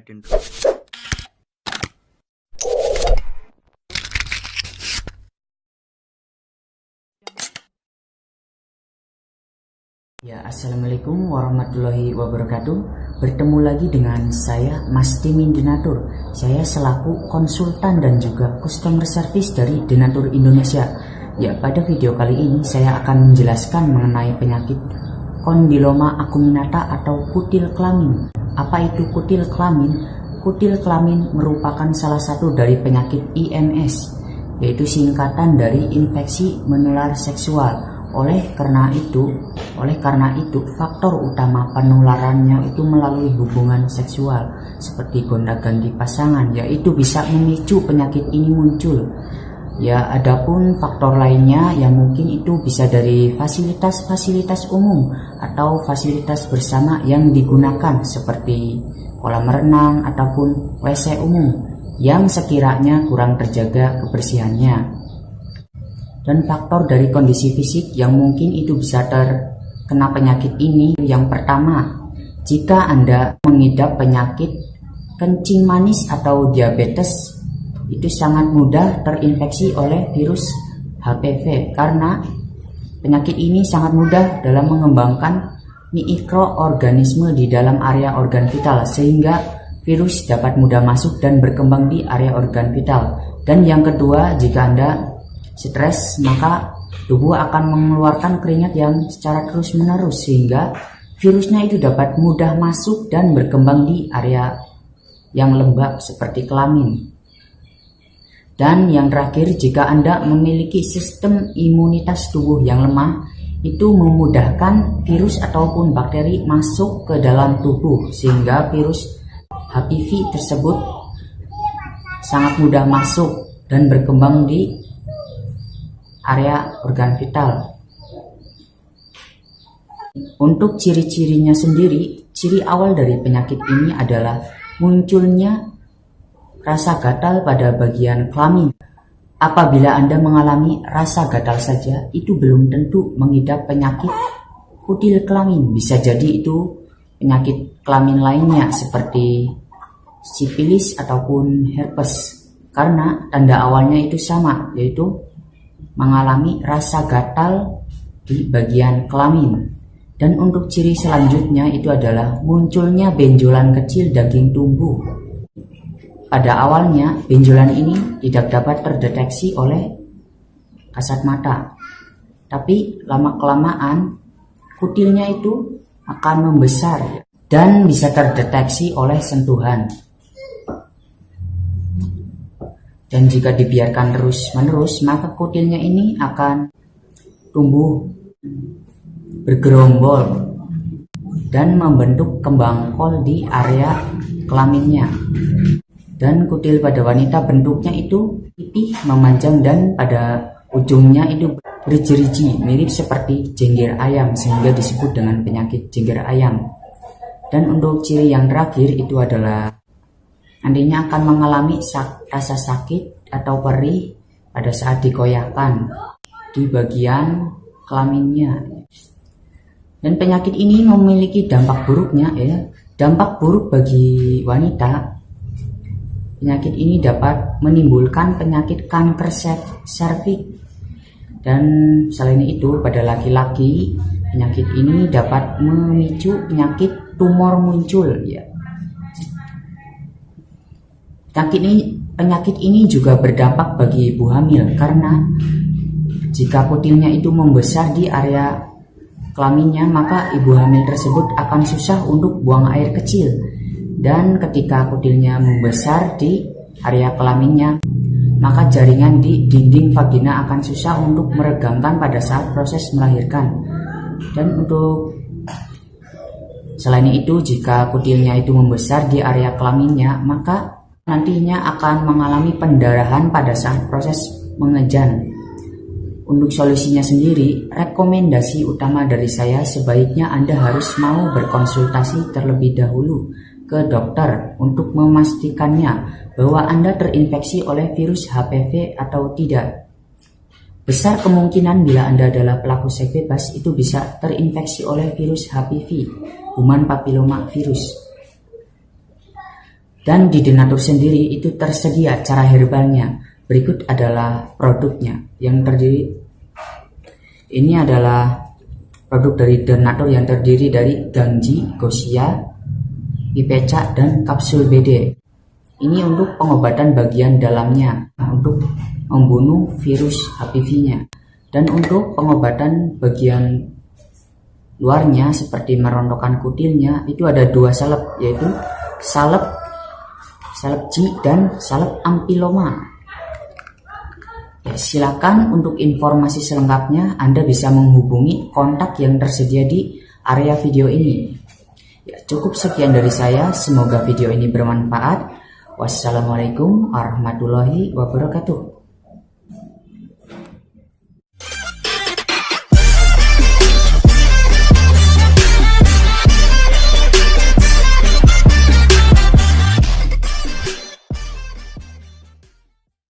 Raden. Ya, assalamualaikum warahmatullahi wabarakatuh. Bertemu lagi dengan saya, Mas Timin Denatur. Saya selaku konsultan dan juga customer service dari Denatur Indonesia. Ya, pada video kali ini saya akan menjelaskan mengenai penyakit kondiloma acuminata atau kutil kelamin. Apa itu kutil kelamin? Kutil kelamin merupakan salah satu dari penyakit IMS, yaitu singkatan dari infeksi menular seksual. Oleh karena itu faktor utama penularannya itu melalui hubungan seksual seperti gonta-ganti pasangan, yaitu bisa memicu penyakit ini muncul. Ya, adapun faktor lainnya yang mungkin itu bisa dari fasilitas-fasilitas umum atau fasilitas bersama yang digunakan seperti kolam renang ataupun WC umum yang sekiranya kurang terjaga kebersihannya. Dan faktor dari kondisi fisik yang mungkin itu bisa terkena penyakit ini, yang pertama, jika Anda mengidap penyakit kencing manis atau diabetes, itu sangat mudah terinfeksi oleh virus HPV karena penyakit ini sangat mudah dalam mengembangkan mikroorganisme di dalam area organ vital, sehingga virus dapat mudah masuk dan berkembang di area organ vital. Dan yang kedua, jika Anda stres, maka tubuh akan mengeluarkan keringat yang secara terus-menerus sehingga virusnya itu dapat mudah masuk dan berkembang di area yang lembab seperti kelamin. Dan yang terakhir, jika Anda memiliki sistem imunitas tubuh yang lemah, itu memudahkan virus ataupun bakteri masuk ke dalam tubuh sehingga virus HPV tersebut sangat mudah masuk dan berkembang di area organ vital. Untuk ciri-cirinya sendiri, ciri awal dari penyakit ini adalah munculnya rasa gatal pada bagian kelamin. Apabila Anda mengalami rasa gatal saja, itu belum tentu mengidap penyakit kutil kelamin. Bisa jadi itu penyakit kelamin lainnya seperti sifilis ataupun herpes, karena tanda awalnya itu sama, yaitu mengalami rasa gatal di bagian kelamin. Dan untuk ciri selanjutnya itu adalah munculnya benjolan kecil daging tumbuh. Pada awalnya benjolan ini tidak dapat terdeteksi oleh kasat mata, tapi lama-kelamaan kutilnya itu akan membesar dan bisa terdeteksi oleh sentuhan. Dan jika dibiarkan terus-menerus, maka kutilnya ini akan tumbuh bergerombol dan membentuk kembang kol di area kelaminnya. Dan kutil pada wanita bentuknya itu pipih, memanjang, dan pada ujungnya itu berjeriji mirip seperti jengger ayam sehingga disebut dengan penyakit jengger ayam. Dan untuk ciri yang terakhir itu adalah nantinya akan mengalami rasa sakit atau perih pada saat dikoyakkan di bagian kelaminnya. Dan penyakit ini memiliki dampak buruknya, ya. Dampak buruk bagi wanita, penyakit ini dapat menimbulkan penyakit kanker serviks. Dan selain itu, pada laki-laki penyakit ini dapat memicu penyakit tumor muncul, ya. Penyakit ini juga berdampak bagi ibu hamil karena jika kutilnya itu membesar di area kelaminnya, maka ibu hamil tersebut akan susah untuk buang air kecil. Dan ketika kutilnya membesar di area kelaminnya, maka jaringan di dinding vagina akan susah untuk meregangkan pada saat proses melahirkan. Dan untuk selain itu, jika kutilnya itu membesar di area kelaminnya, maka nantinya akan mengalami pendarahan pada saat proses mengejan. Untuk solusinya sendiri, rekomendasi utama dari saya, sebaiknya Anda harus mau berkonsultasi terlebih dahulu ke dokter untuk memastikannya bahwa Anda terinfeksi oleh virus HPV atau tidak. Besar kemungkinan bila Anda adalah pelaku seks bebas itu bisa terinfeksi oleh virus HPV, human papilloma virus. Dan di Denatur sendiri itu tersedia cara herbalnya. Berikut adalah produknya yang terdiri. Ini adalah produk dari Denatur yang terdiri dari Gangji, Gosia, Ipecac, dan kapsul BD. Ini untuk pengobatan bagian dalamnya, untuk membunuh virus HPV-nya. Dan untuk pengobatan bagian luarnya seperti merontokkan kutilnya, itu ada 2 salep, yaitu salep G dan salep ampiloma. Ya, silakan untuk informasi selengkapnya Anda bisa menghubungi kontak yang tersedia di area video ini. Ya, cukup sekian dari saya, semoga video ini bermanfaat. Wassalamualaikum warahmatullahi wabarakatuh.